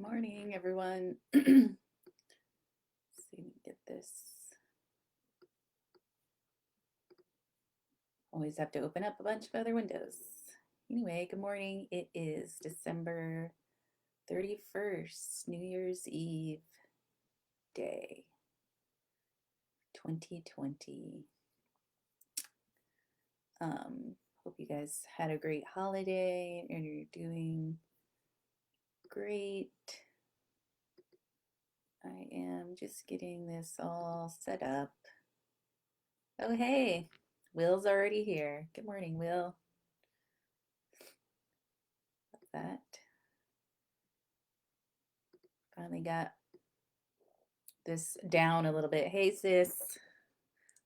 Morning, everyone. Let's see if we can get this. Always have to open up a bunch of other windows. Anyway, good morning. It is December 31st, New Year's Eve day, 2020. Hope you guys had a great holiday and you're doing great. I am just getting this all set up. Oh, hey, Will's already here. Good morning, Will. That. Finally got this down a little bit. Hey, sis.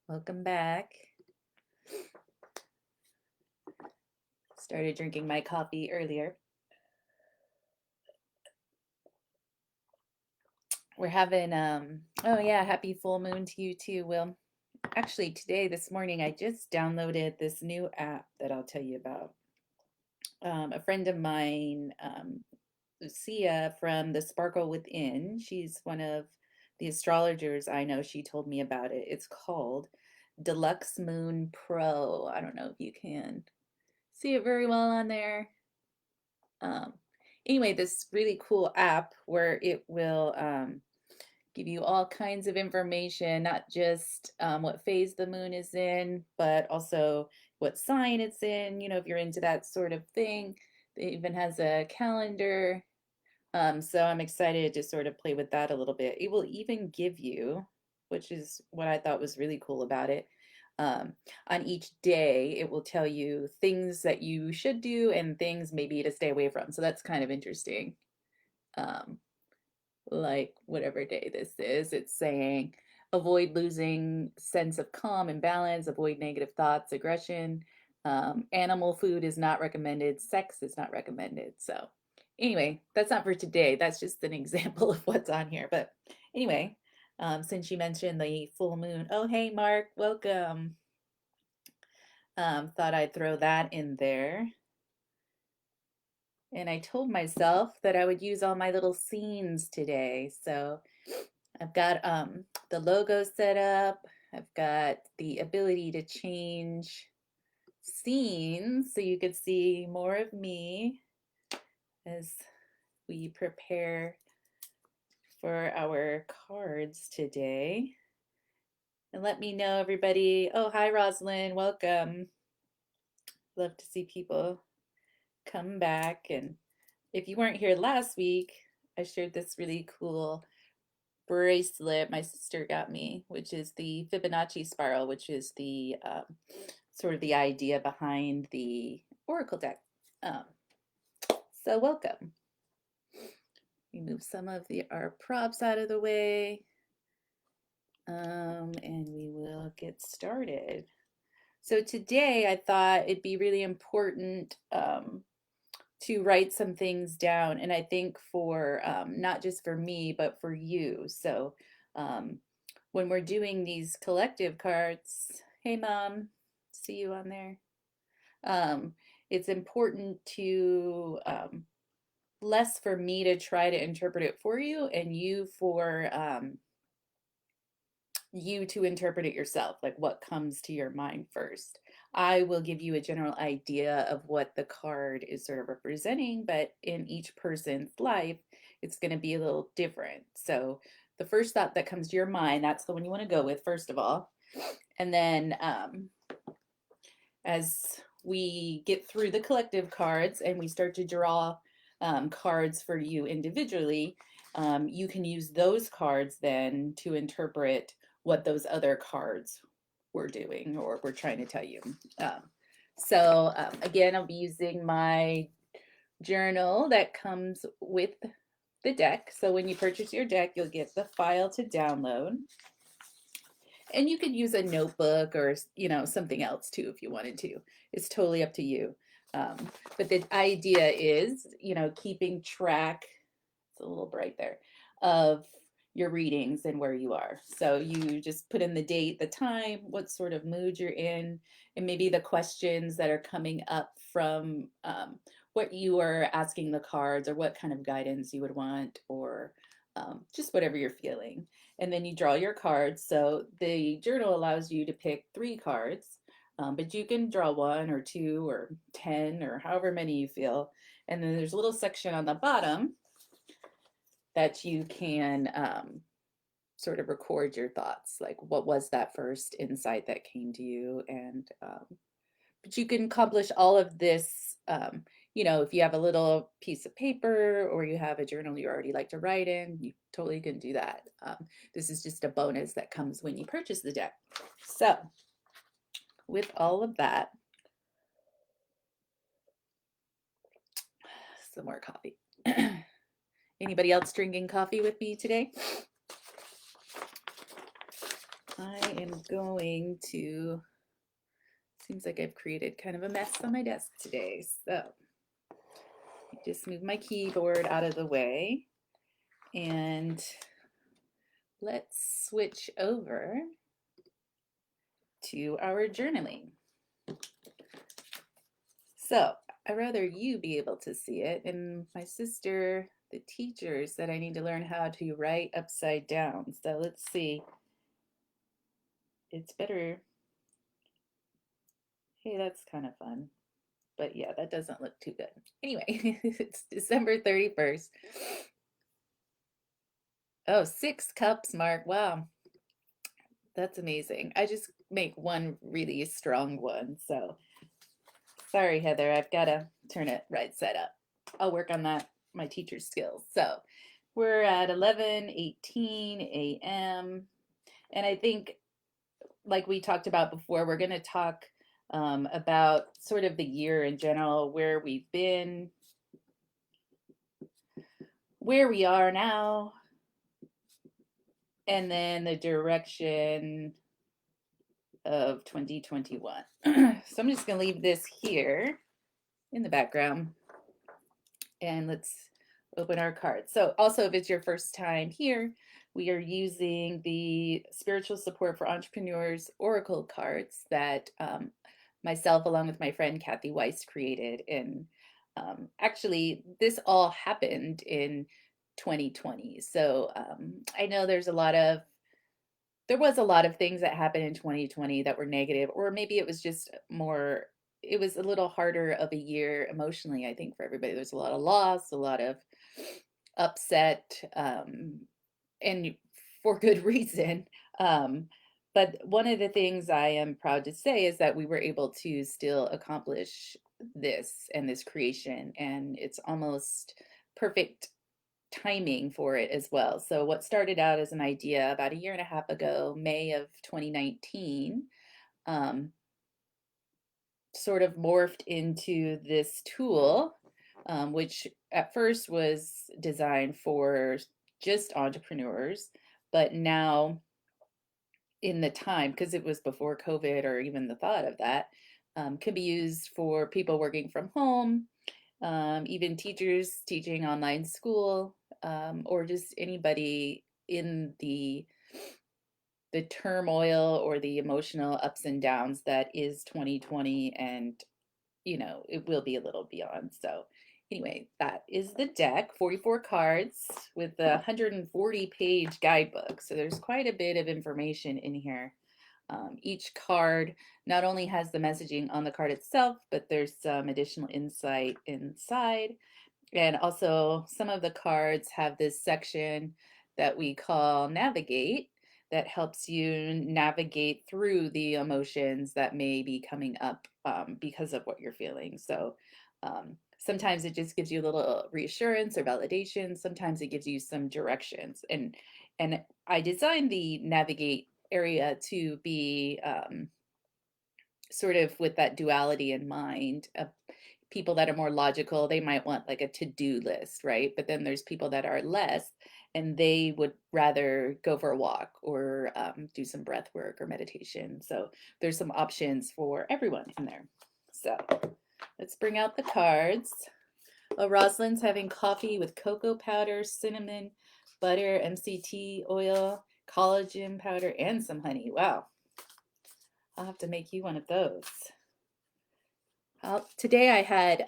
Welcome back. Started drinking my coffee earlier. We're having, oh yeah, happy full moon to you too, Will. Actually, this morning, I just downloaded this new app that I'll tell you about. A friend of mine, Lucia from the Sparkle Within, she's one of the astrologers I know. She told me about it. It's called Deluxe Moon Pro. I don't know if you can see it very well on there. Um, anyway, this really cool app where it will give you all kinds of information, not just what phase the moon is in, but also what sign it's in, if you're into that sort of thing. It even has a calendar. So I'm excited to sort of play with that a little bit. It will even give you, which is what I thought was really cool about it, on each day, it will tell you things that you should do and things maybe to stay away from. So that's kind of interesting. Um, like whatever day this is, it's saying avoid losing sense of calm and balance, avoid negative thoughts, aggression. Animal food is not recommended. Sex is not recommended. So anyway, that's not for today. That's just an example of what's on here. But anyway, since you mentioned the full moon, oh, hey, Mark, welcome. Thought I'd throw that in there. And I told myself that I would use all my little scenes today. So I've got the logo set up. I've got the ability to change scenes so you could see more of me as we prepare for our cards today. And let me know, everybody. Oh, hi, Rosalind. Welcome. Love to see people come back. And if you weren't here last week, I shared this really cool bracelet my sister got me, which is the Fibonacci spiral, which is the sort of the idea behind the Oracle deck. So welcome. We move some of our props out of the way, and we will get started. So today I thought it'd be really important to write some things down, and I think for not just for me, but for you. So when we're doing these collective cards, hey Mom, see you on there. It's important to less for me to try to interpret it for you, and you for you to interpret it yourself, like what comes to your mind first. I will give you a general idea of what the card is sort of representing, but in each person's life, it's going to be a little different. So the first thought that comes to your mind, that's the one you want to go with, first of all. And then as we get through the collective cards and we start to draw cards for you individually, you can use those cards then to interpret what those other cards were doing or were trying to tell you. So again, I'll be using my journal that comes with the deck. So when you purchase your deck, you'll get the file to download. And you could use a notebook or, something else too if you wanted to. It's totally up to you. But the idea is, keeping track, it's a little bright there, of your readings and where you are. So you just put in the date, the time, what sort of mood you're in, and maybe the questions that are coming up from what you are asking the cards or what kind of guidance you would want, or just whatever you're feeling. And then you draw your cards. So the journal allows you to pick 3 cards, but you can draw 1 or 2 or 10 or however many you feel. And then there's a little section on the bottom that you can sort of record your thoughts, like what was that first insight that came to you. And but you can accomplish all of this, if you have a little piece of paper or you have a journal you already like to write in, you totally can do that. This is just a bonus that comes when you purchase the deck. So with all of that, some more coffee. Anybody else drinking coffee with me today? I am going to, seems like I've created kind of a mess on my desk today. So just move my keyboard out of the way and let's switch over to our journaling. So I'd rather you be able to see it. And my sister, the teacher, said I need to learn how to write upside down. So let's see. It's better. Hey, that's kind of fun. But yeah, that doesn't look too good. Anyway, it's December 31st. Oh, 6 cups, Mark. Wow. That's amazing. I just make one really strong one. So sorry, Heather, I've got to turn it right side up. I'll work on that, my teacher's skills. So we're at 11:18 a.m. And I think, like we talked about before, we're going to talk about sort of the year in general, where we've been, where we are now, and then the direction of 2021. So I'm just going to leave this here in the background and let's open our cards. So also, if it's your first time here, we are using the Spiritual Support for Entrepreneurs Oracle cards that myself, along with my friend Kathy Weiss, created. And actually, this all happened in 2020. So I know there was a lot of things that happened in 2020 that were negative, or maybe it was just more, it was a little harder of a year emotionally, I think, for everybody. There's a lot of loss, a lot of upset, and for good reason. But one of the things I am proud to say is that we were able to still accomplish this and this creation, and it's almost perfect timing for it as well. So what started out as an idea about a year and a half ago, May of 2019, sort of morphed into this tool, which at first was designed for just entrepreneurs, but now in the time, because it was before COVID or even the thought of that, can be used for people working from home, even teachers teaching online school, or just anybody in the turmoil or the emotional ups and downs that is 2020, and it will be a little beyond. So anyway, that is the deck, 44 cards with a 140-page guidebook. So there's quite a bit of information in here. Each card not only has the messaging on the card itself, but there's some additional insight inside. And also, some of the cards have this section that we call Navigate, that helps you navigate through the emotions that may be coming up because of what you're feeling. So sometimes it just gives you a little reassurance or validation. Sometimes it gives you some directions. And I designed the Navigate area to be sort of with that duality in mind. People that are more logical, they might want like a to-do list, right? But then there's people that are less, and they would rather go for a walk or do some breath work or meditation. So there's some options for everyone in there. So let's bring out the cards. Oh, Rosalind's having coffee with cocoa powder, cinnamon, butter, MCT oil, collagen powder, and some honey. Wow. I'll have to make you one of those. Today I had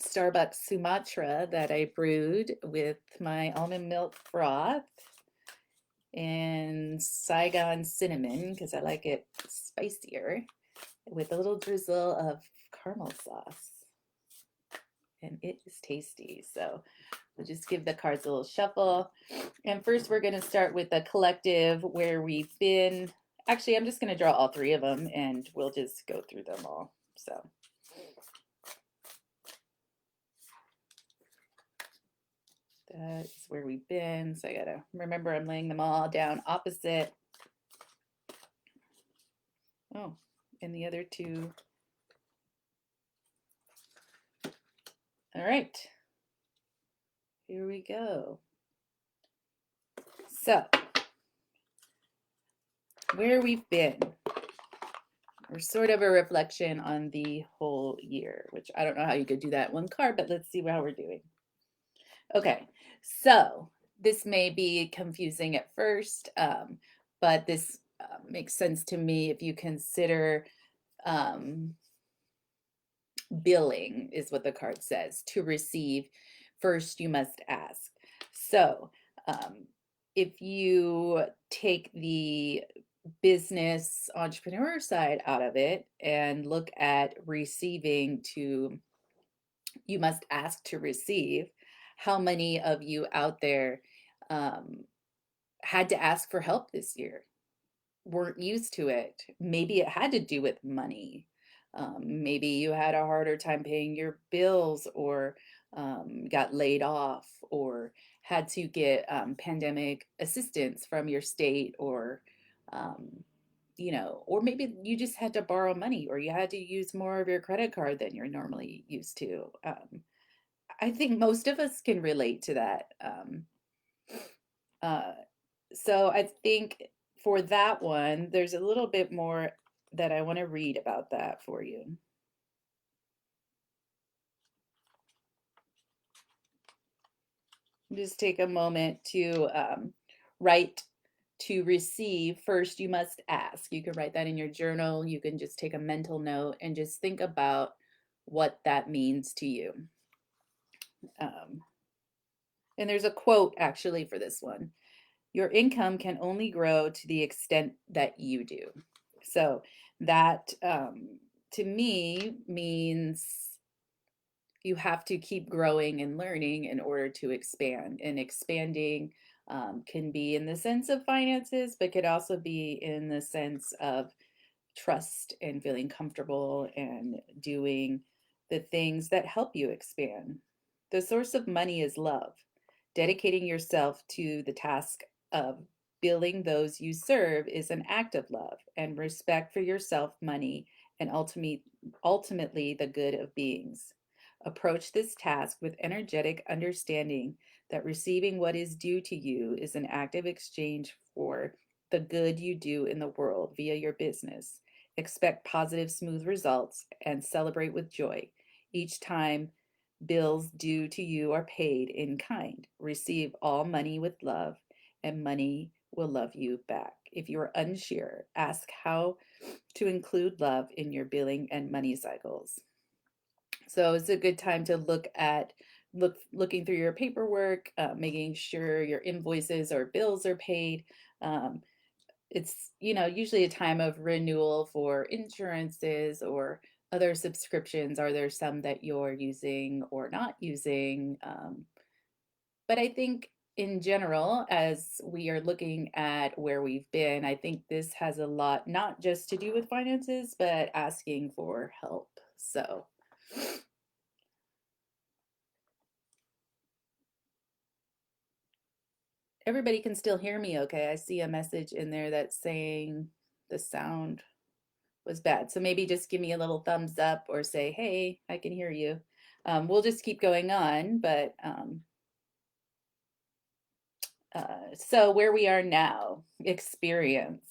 Starbucks Sumatra that I brewed with my almond milk froth and Saigon cinnamon because I like it spicier with a little drizzle of caramel sauce. And it is tasty. So we'll just give the cards a little shuffle. And first, we're going to start with the collective where we've been. Actually, I'm just going to draw all three of them and we'll just go through them all. So that is where we've been. So I got to remember I'm laying them all down opposite. Oh, and the other two. All right. Here we go. So, where we've been, or sort of a reflection on the whole year, which I don't know how you could do that one card, but let's see how we're doing. Okay, so this may be confusing at first, but this makes sense to me if you consider billing is what the card says. To receive, first you must ask. So if you take the business entrepreneur side out of it and look at receiving to, you must ask to receive, how many of you out there had to ask for help this year, weren't used to it? Maybe it had to do with money. Maybe you had a harder time paying your bills, or got laid off, or had to get pandemic assistance from your state, or or maybe you just had to borrow money, or you had to use more of your credit card than you're normally used to. I think most of us can relate to that. Uh, so I think for that one, there's a little bit more that I want to read about that for you. Just take a moment to write to receive. First, you must ask. You can write that in your journal. You can just take a mental note and just think about what that means to you. And there's a quote actually for this one. Your income can only grow to the extent that you do. So that to me means you have to keep growing and learning in order to expand. And expanding can be in the sense of finances, but could also be in the sense of trust and feeling comfortable and doing the things that help you expand. The source of money is love. Dedicating yourself to the task of billing those you serve is an act of love and respect for yourself, money, and ultimately the good of beings. Approach this task with energetic understanding that receiving what is due to you is an active exchange for the good you do in the world via your business. Expect positive, smooth results and celebrate with joy each time bills due to you are paid in kind. Receive all money with love, and money will love you back. If you are unsure, ask how to include love in your billing and money cycles. So it's a good time to looking through your paperwork, making sure your invoices or bills are paid. It's usually a time of renewal for insurances or other subscriptions. Are there some that you're using or not using? But I think in general, as we are looking at where we've been, I think this has a lot not just to do with finances, but asking for help. So everybody can still hear me okay? I see a message in there that's saying the sound was bad. So maybe just give me a little thumbs up or say, hey, I can hear you. We'll just keep going on, but so where we are now, experience.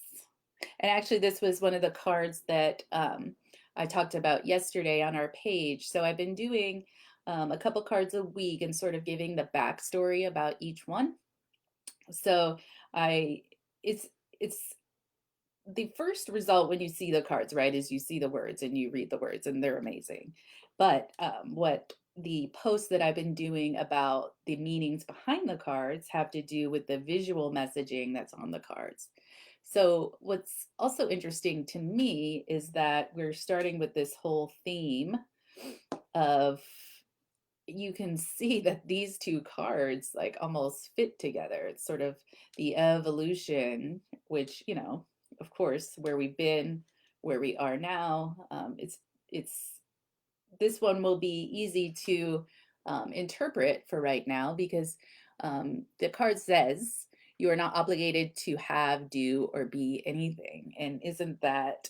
And actually, this was one of the cards that I talked about yesterday on our page. So I've been doing a couple cards a week and sort of giving the backstory about each one. So it's the first result when you see the cards, right, is you see the words and you read the words and they're amazing. But what the posts that I've been doing about the meanings behind the cards have to do with the visual messaging that's on the cards. So, what's also interesting to me is that we're starting with this whole theme of, you can see that these two cards like almost fit together. It's sort of the evolution, which, of course, where we've been, where we are now. It's this one will be easy to interpret for right now because the card says you are not obligated to have, do, or be anything. And isn't that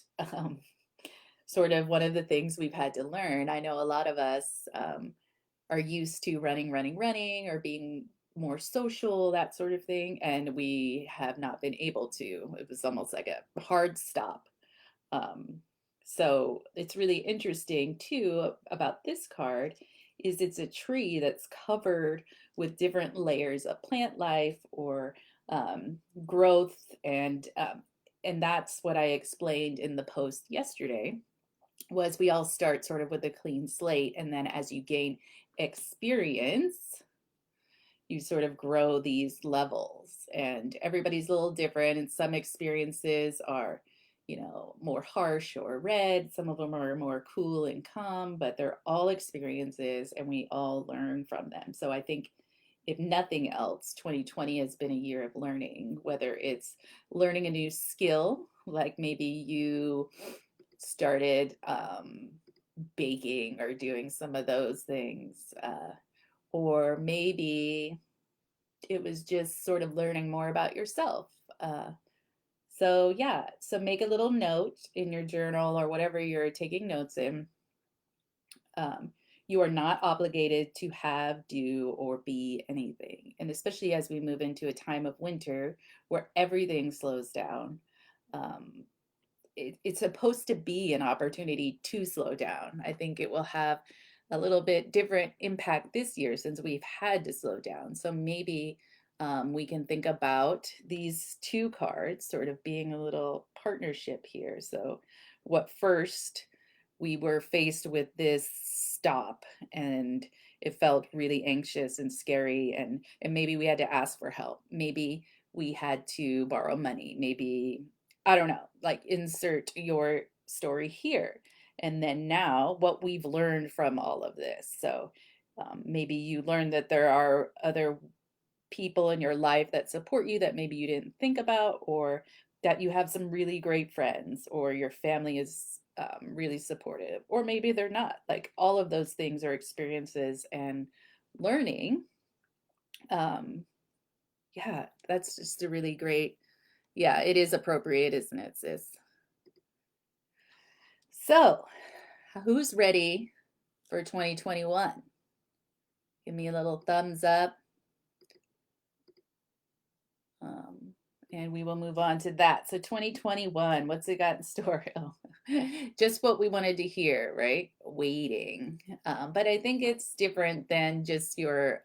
sort of one of the things we've had to learn? I know a lot of us are used to running, running, running, or being more social, that sort of thing. And we have not been able to. It was almost like a hard stop. Um, so it's really interesting too about this card is it's a tree that's covered with different layers of plant life or growth, and that's what I explained in the post yesterday. Was we all start sort of with a clean slate, and then as you gain experience, you sort of grow these levels, and everybody's a little different, and some experiences are more harsh or red, some of them are more cool and calm, but they're all experiences and we all learn from them. So I think if nothing else, 2020 has been a year of learning, whether it's learning a new skill, like maybe you started baking or doing some of those things, or maybe it was just sort of learning more about yourself. So, yeah, so make a little note in your journal or whatever you're taking notes in. Um, you are not obligated to have, do, or be anything. And especially as we move into a time of winter where everything slows down, um, it's supposed to be an opportunity to slow down. I think it will have a little bit different impact this year since we've had to slow down. So maybe we can think about these two cards sort of being a little partnership here. So, what first we were faced with this stop, and it felt really anxious and scary, and maybe we had to ask for help. Maybe we had to borrow money. Maybe, I don't know, like insert your story here. And then now, what we've learned from all of this. So maybe you learned that there are other people in your life that support you that maybe you didn't think about, or that you have some really great friends, or your family is really supportive, or maybe they're not. Like all of those things are experiences and learning. Um, yeah, that's just a really great, yeah, it is appropriate, isn't it, sis? So, who's ready for 2021? Give me a little thumbs up. Um, and we will move on to that. So 2021, what's it got in store? Oh, just what we wanted to hear, right? Waiting. But I think it's different than just your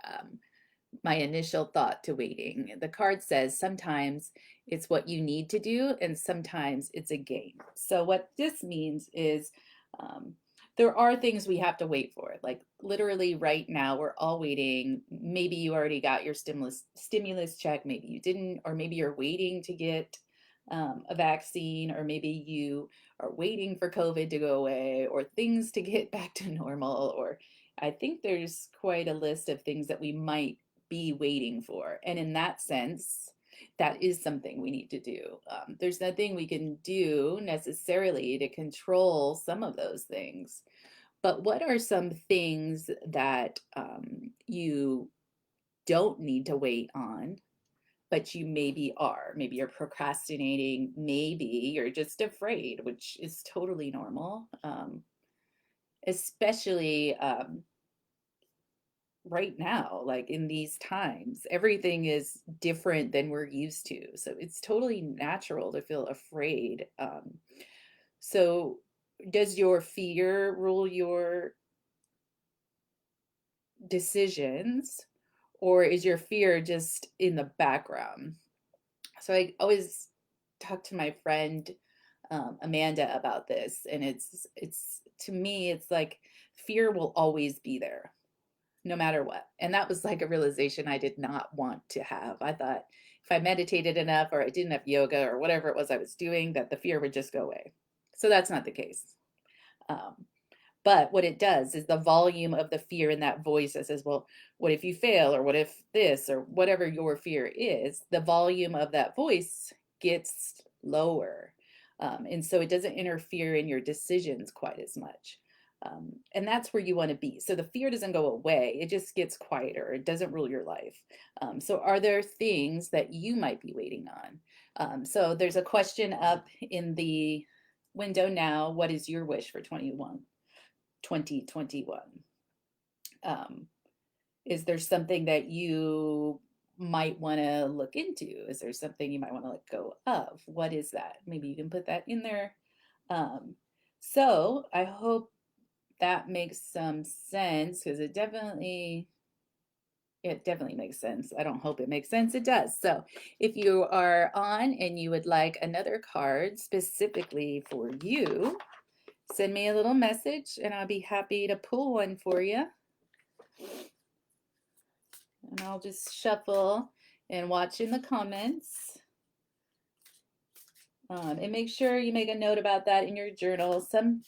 my initial thought to waiting. The card says sometimes it's what you need to do, and sometimes it's a game. So, what this means is um, there are things we have to wait for. Like literally right now, we're all waiting. Maybe you already got your stimulus check, maybe you didn't, or maybe you're waiting to get a vaccine, or maybe you are waiting for COVID to go away, or things to get back to normal, or I think there's quite a list of things that we might be waiting for. And in that sense, that is something we need to do. There's nothing we can do necessarily to control some of those things. But what are some things that you don't need to wait on, but you maybe are? Maybe you're procrastinating. Maybe you're just afraid, which is totally normal. Especially right now, like in these times, everything is different than we're used to. So it's totally natural to feel afraid. So does your fear rule your decisions, or is your fear just in the background? So I always talk to my friend Amanda about this, and it's to me, it's like fear will always be there. no matter what. And that was like a realization I did not want to have. I thought if I meditated enough or I did enough yoga or whatever it was I was doing, that the fear would just go away. So that's not the case. Um, but what it does is the volume of the fear in that voice that says, well, what if you fail? Or what if this? Or whatever your fear is, the volume of that voice gets lower. And so it doesn't interfere in your decisions quite as much. And that's where you want to be. So the fear doesn't go away, it just gets quieter. It doesn't rule your life. So, are there things that you might be waiting on? So, there's a question up in the window now. What is your wish for 2021? Um, is there something that you might want to look into? Is there something you might want to let go of? What is that? Maybe you can put that in there. Um, so I hope that makes some sense because it definitely makes sense. I don't hope it makes sense. It does. So if you are on and you would like another card specifically for you, send me a little message and I'll be happy to pull one for you. And I'll just shuffle and watch in the comments. And make sure you make a note about that in your journal.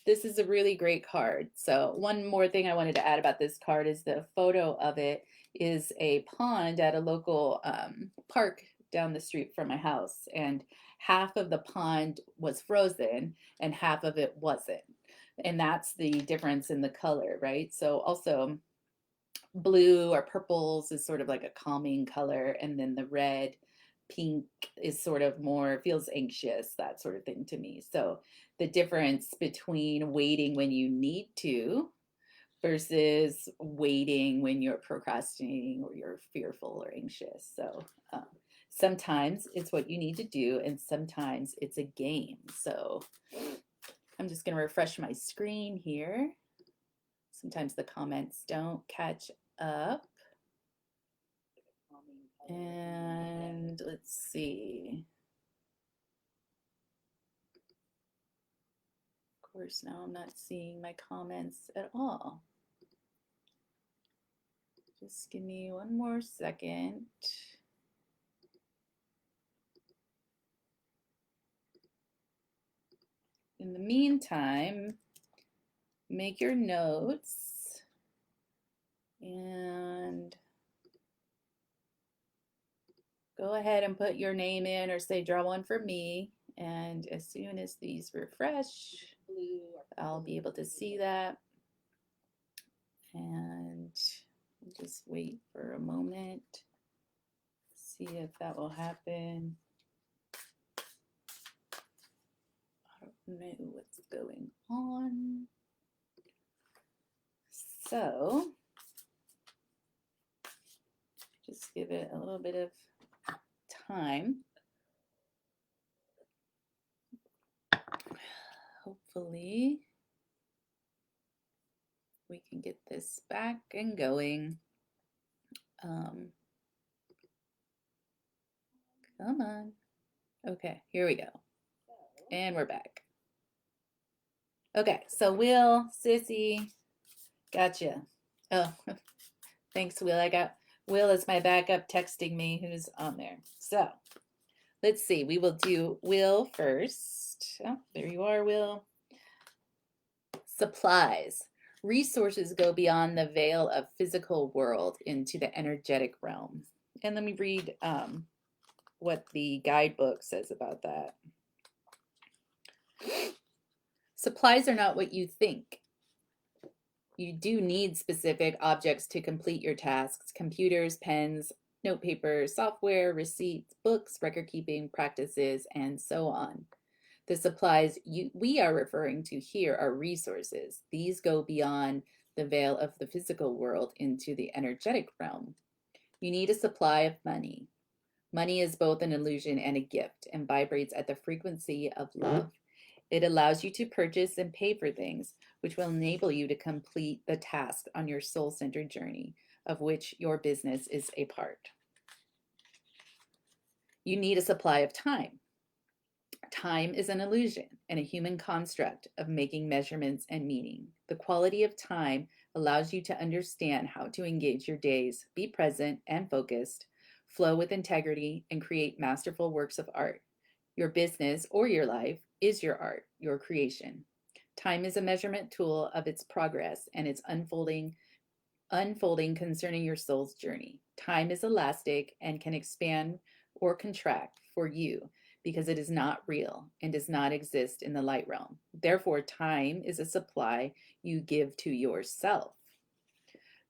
This is a really great card. So one more thing I wanted to add about this card is the photo of it is a pond at a local park down the street from my house. And half of the pond was frozen and half of it wasn't. And that's the difference in the color, right? So also blue or purples is sort of like a calming color, and then the red, pink is sort of more feels anxious, that sort of thing to me. So the difference between waiting when you need to versus waiting when you're procrastinating or you're fearful or anxious. So sometimes it's what you need to do, and sometimes it's a game. So I'm just going to refresh my screen here. Sometimes the comments don't catch up. And let's see. Of course, now I'm not seeing my comments at all. Just give me one more second. In the meantime, make your notes and go ahead and put your name in or say draw one for me. And as soon as these refresh, I'll be able to see that. And just wait for a moment, see if that will happen. I don't know what's going on. So just give it a little bit of time. Hopefully we can get this back and going. Come on. Okay, here we go. And we're back. Okay, so Will, Sissy, gotcha. Oh, thanks, Will. I got Will as my backup texting me who's on there. So let's see. We will do Will first. Oh, there you are, Will. Supplies. Resources go beyond the veil of physical world into the energetic realm. And let me read what the guidebook says about that. Supplies are not what you think. You do need specific objects to complete your tasks: computers, pens, notepaper, software, receipts, books, record keeping practices, and so on. The supplies we are referring to here are resources. These go beyond the veil of the physical world into the energetic realm. You need a supply of money. Money is both an illusion and a gift and vibrates at the frequency of love. It allows you to purchase and pay for things, which will enable you to complete the task on your soul-centered journey, of which your business is a part. You need a supply of time. Time is an illusion and a human construct of making measurements and meaning. The quality of time allows you to understand how to engage your days, be present and focused, flow with integrity, and create masterful works of art. Your business or your life is your art, your creation. Time is a measurement tool of its progress and its unfolding concerning your soul's journey. Time is elastic and can expand or contract for you because it is not real and does not exist in the light realm. Therefore, time is a supply you give to yourself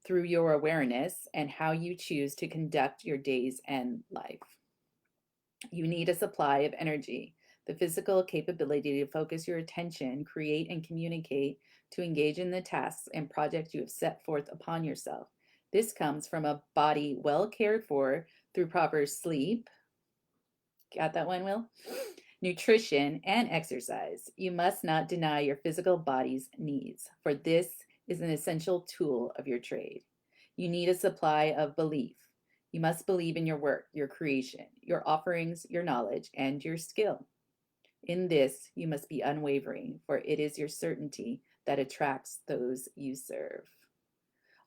through your awareness and how you choose to conduct your days and life. You need a supply of energy, the physical capability to focus your attention, create and communicate, to engage in the tasks and projects you have set forth upon yourself. This comes from a body well cared for through proper sleep. Got that one, Will? Nutrition and exercise. You must not deny your physical body's needs, for this is an essential tool of your trade. You need a supply of belief. You must believe in your work, your creation, your offerings, your knowledge, and your skill. In this, you must be unwavering, for it is your certainty that attracts those you serve.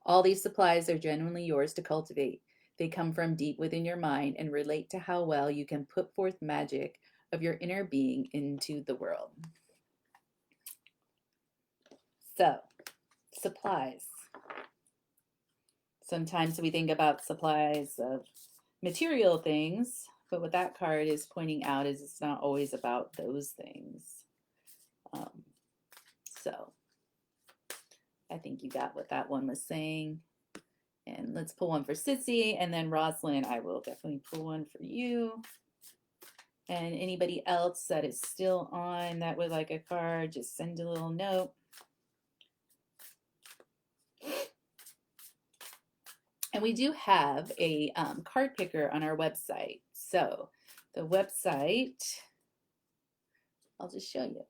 All these supplies are genuinely yours to cultivate. They come from deep within your mind and relate to how well you can put forth magic of your inner being into the world. So, supplies. Sometimes we think about supplies of material things, but what that card is pointing out is it's not always about those things. So, I think you got what that one was saying. And let's pull one for Sissy, and then Rosalind, I will definitely pull one for you. And anybody else that is still on that would like a card, just send a little note. And we do have a card picker on our website. So the website, I'll just show you.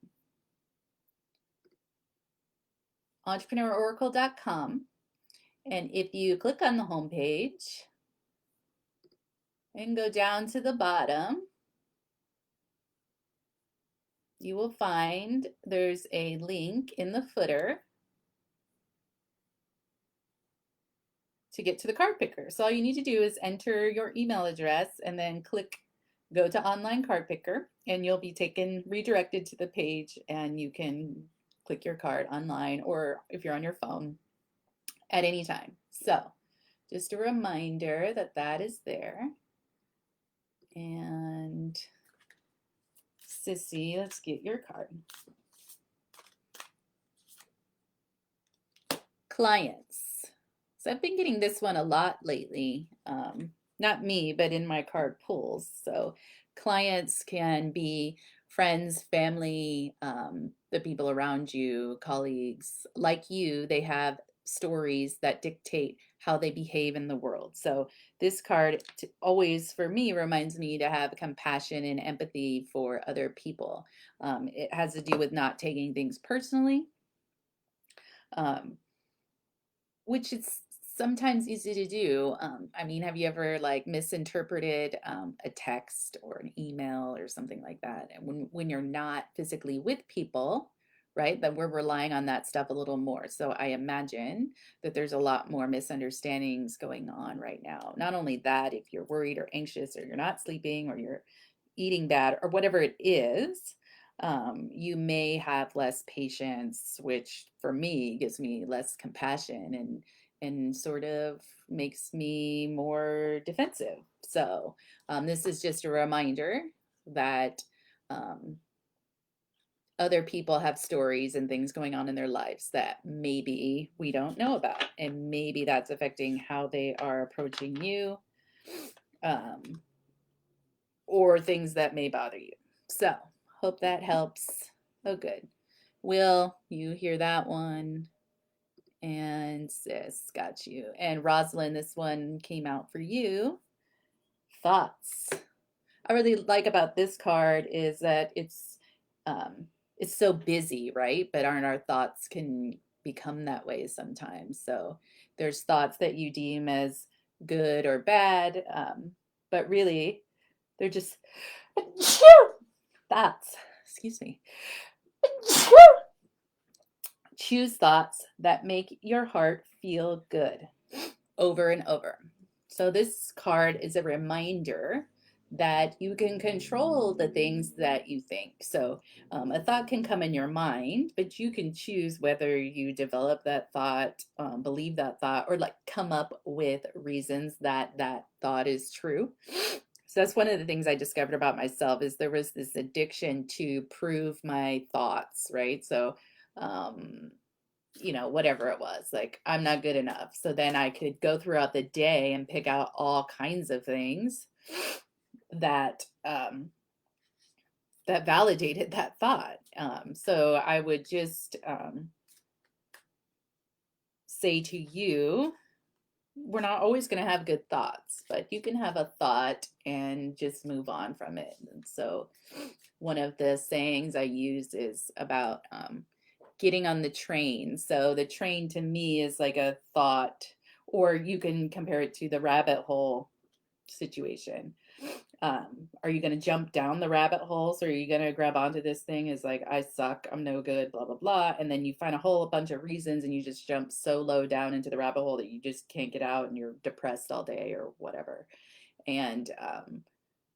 entrepreneuraoracle.com. And if you click on the home page and go down to the bottom, you will find there's a link in the footer to get to the card picker. So all you need to do is enter your email address and then click go to online card picker, and you'll be redirected to the page, and you can click your card online or if you're on your phone at any time. So just a reminder that that is there. And Sissy, let's get your card. Clients. So I've been getting this one a lot lately. Not me, but in my card pulls. So clients can be friends, family, the people around you, colleagues. Like you, they have stories that dictate how they behave in the world. So this card always, for me, reminds me to have compassion and empathy for other people. It has to do with not taking things personally, which is sometimes easy to do. I mean, have you ever like misinterpreted a text or an email or something like that? And when you're not physically with people, right, then we're relying on that stuff a little more. So I imagine that there's a lot more misunderstandings going on right now. Not only that, if you're worried or anxious or you're not sleeping or you're eating bad or whatever it is, you may have less patience, which for me gives me less compassion and sort of makes me more defensive. So this is just a reminder that other people have stories and things going on in their lives that maybe we don't know about, and maybe that's affecting how they are approaching you, or things that may bother you. So hope that helps. Oh, good. Will, you hear that one? And Sis, got you. And Rosalind, this one came out for you. Thoughts. I really like about this card is that it's so busy, right? But aren't our thoughts can become that way sometimes. So there's thoughts that you deem as good or bad, but really they're just thoughts. Excuse me. Choose thoughts that make your heart feel good over and over. So, this card is a reminder that you can control the things that you think. So, a thought can come in your mind, but you can choose whether you develop that thought, believe that thought, or like come up with reasons that that thought is true. So that's one of the things I discovered about myself is there was this addiction to prove my thoughts, right? So, um, whatever it was, like I'm not good enough. So then I could go throughout the day and pick out all kinds of things that that validated that thought. So I would just say to you, we're not always going to have good thoughts, but you can have a thought and just move on from it. And so one of the sayings I use is about getting on the train. So the train to me is like a thought, or you can compare it to the rabbit hole situation. Are you going to jump down the rabbit holes, or are you going to grab onto this thing is like, I suck, I'm no good, blah, blah, blah. And then you find a whole bunch of reasons and you just jump so low down into the rabbit hole that you just can't get out and you're depressed all day or whatever. And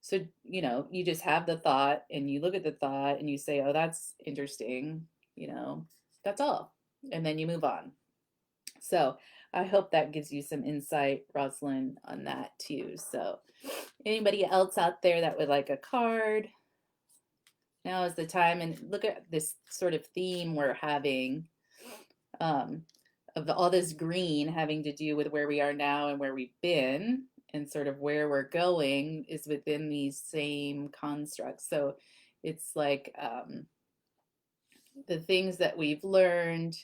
so, you just have the thought and you look at the thought and you say, oh, that's interesting, that's all. And then you move on. So I hope that gives you some insight, Rosalind, on that too. So anybody else out there that would like a card? Now is the time. And look at this sort of theme we're having of all this green having to do with where we are now and where we've been and sort of where we're going is within these same constructs. So it's like the things that we've learned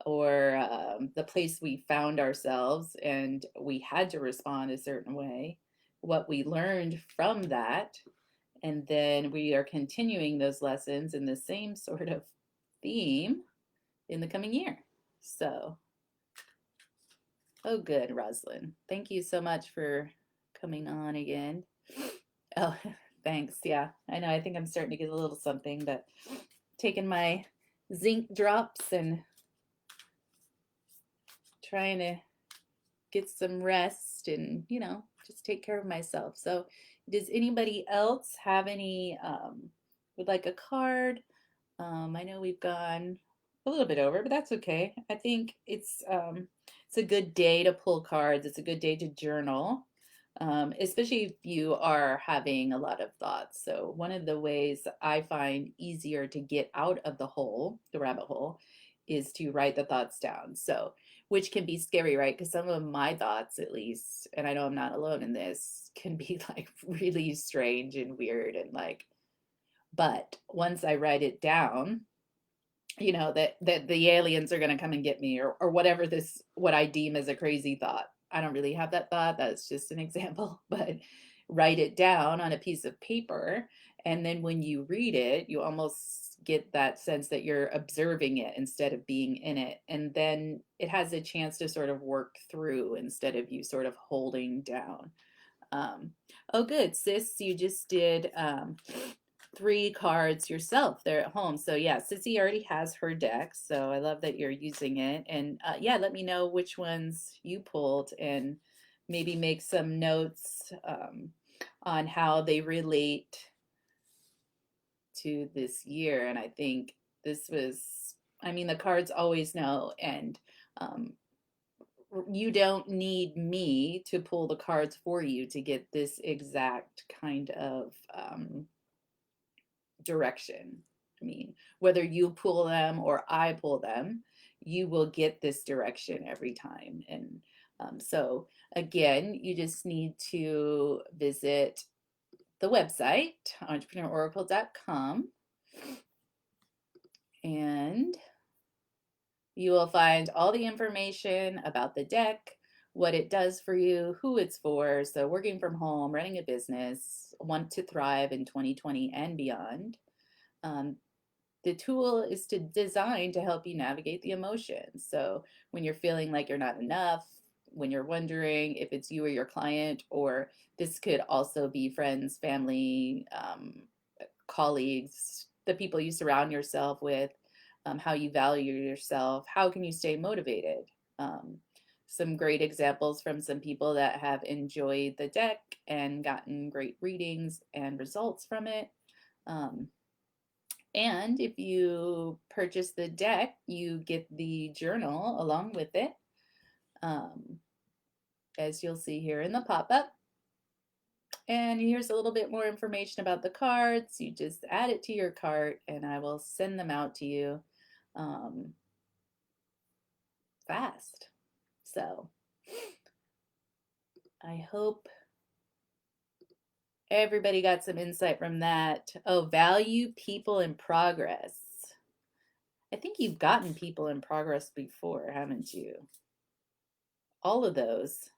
or the place we found ourselves and we had to respond a certain way, what we learned from that, and then we are continuing those lessons in the same sort of theme in the coming year. So, oh, good, Rosalind. Thank you so much for coming on again. Oh, thanks. Yeah, I know. I think I'm starting to get a little something, but taking my zinc drops and trying to get some rest and, just take care of myself. So, does anybody else have any, would like a card? I know we've gone a little bit over, but that's okay. I think it's a good day to pull cards. It's a good day to journal, especially if you are having a lot of thoughts. So one of the ways I find easier to get out of the rabbit hole, is to write the thoughts down. So which can be scary, right? Because some of my thoughts, at least, and I know I'm not alone in this, can be like really strange and weird and like, but once I write it down, that the aliens are going to come and get me or whatever what I deem as a crazy thought. I don't really have that thought. That's just an example, but write it down on a piece of paper. And then when you read it, you almost get that sense that you're observing it instead of being in it. And then it has a chance to sort of work through instead of you sort of holding down. Oh, good, sis. You just did 3 cards yourself there at home. So yeah, Sissy already has her deck. So I love that you're using it. And yeah, let me know which ones you pulled and maybe make some notes on how they relate to this year. And I think the cards always know. And you don't need me to pull the cards for you to get this exact kind of direction. I mean, whether you pull them or I pull them, you will get this direction every time. And so, again, you just need to visit the website, entrepreneuraoracle.com, and you will find all the information about the deck, what it does for you, who it's for. So, working from home, running a business, want to thrive in 2020 and beyond. The tool is designed to help you navigate the emotions. So, when you're feeling like you're not enough, when you're wondering if it's you or your client, or this could also be friends, family, colleagues, the people you surround yourself with. how you value yourself, how can you stay motivated. Um, some great examples from some people that have enjoyed the deck and gotten great readings and results from it. Um, and if you purchase the deck, you get the journal along with it, um, as you'll see here in the pop-up. And here's a little bit more information about the cards. You just add it to your cart and I will send them out to you um, fast. So I hope everybody got some insight from that. Oh, value people in progress. I think you've gotten people in progress before, haven't you? All of those.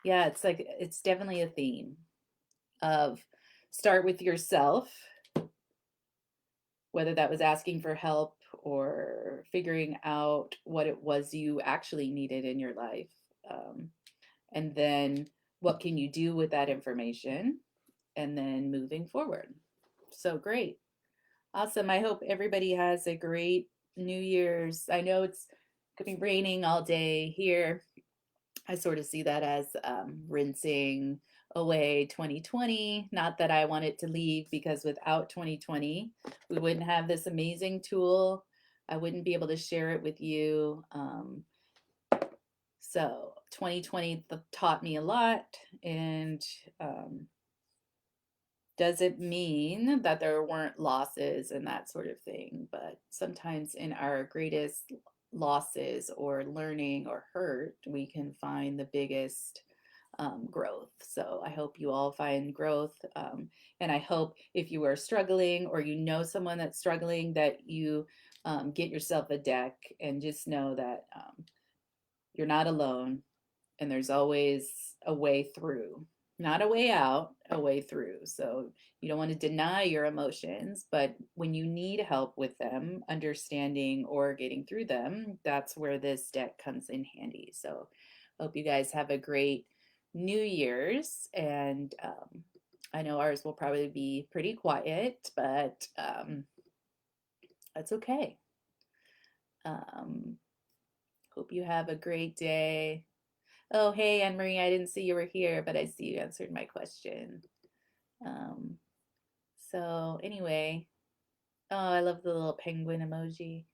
Yeah, it's definitely a theme of start with yourself, whether that was asking for help or figuring out what it was you actually needed in your life. And then what can you do with that information? And then moving forward. So great. Awesome. I hope everybody has a great New Year's. I know it's going to be raining all day here. I sort of see that as rinsing away 2020. Not that I want it to leave, because without 2020, we wouldn't have this amazing tool. I wouldn't be able to share it with you. So 2020 taught me a lot, and doesn't mean that there weren't losses and that sort of thing, but sometimes in our greatest losses or learning or hurt, we can find the biggest growth. So I hope you all find growth. And I hope if you are struggling or you know someone that's struggling, that you get yourself a deck and just know that you're not alone and there's always a way through, not a way out, a way through. So you don't want to deny your emotions, but when you need help with them, understanding or getting through them, that's where this deck comes in handy. So hope you guys have a great New Year's. And I know ours will probably be pretty quiet, but that's okay. Hope you have a great day. Oh, hey, Anne Marie, I didn't see you were here, but I see you answered my question. Um, so anyway, oh, I love the little penguin emoji.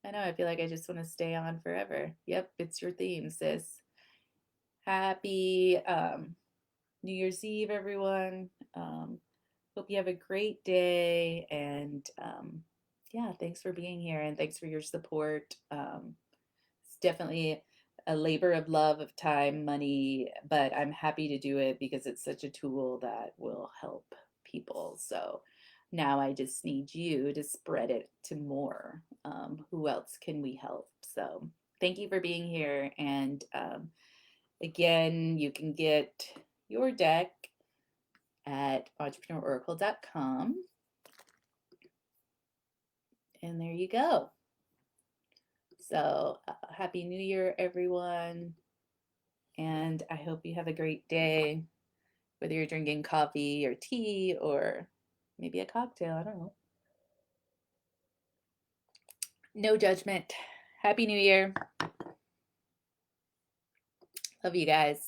I know, I feel like I just want to stay on forever. Yep, it's your theme, sis. Happy New Year's Eve, everyone. Hope you have a great day. And yeah, thanks for being here and thanks for your support. It's definitely a labor of love, of time, money, but I'm happy to do it because it's such a tool that will help people. So now I just need you to spread it to more. Who else can we help? So thank you for being here. And again, you can get your deck at entrepreneuraoracle.com. And there you go. So happy New Year, everyone. And I hope you have a great day, whether you're drinking coffee or tea or maybe a cocktail. I don't know. No judgment. Happy New Year. Love you guys.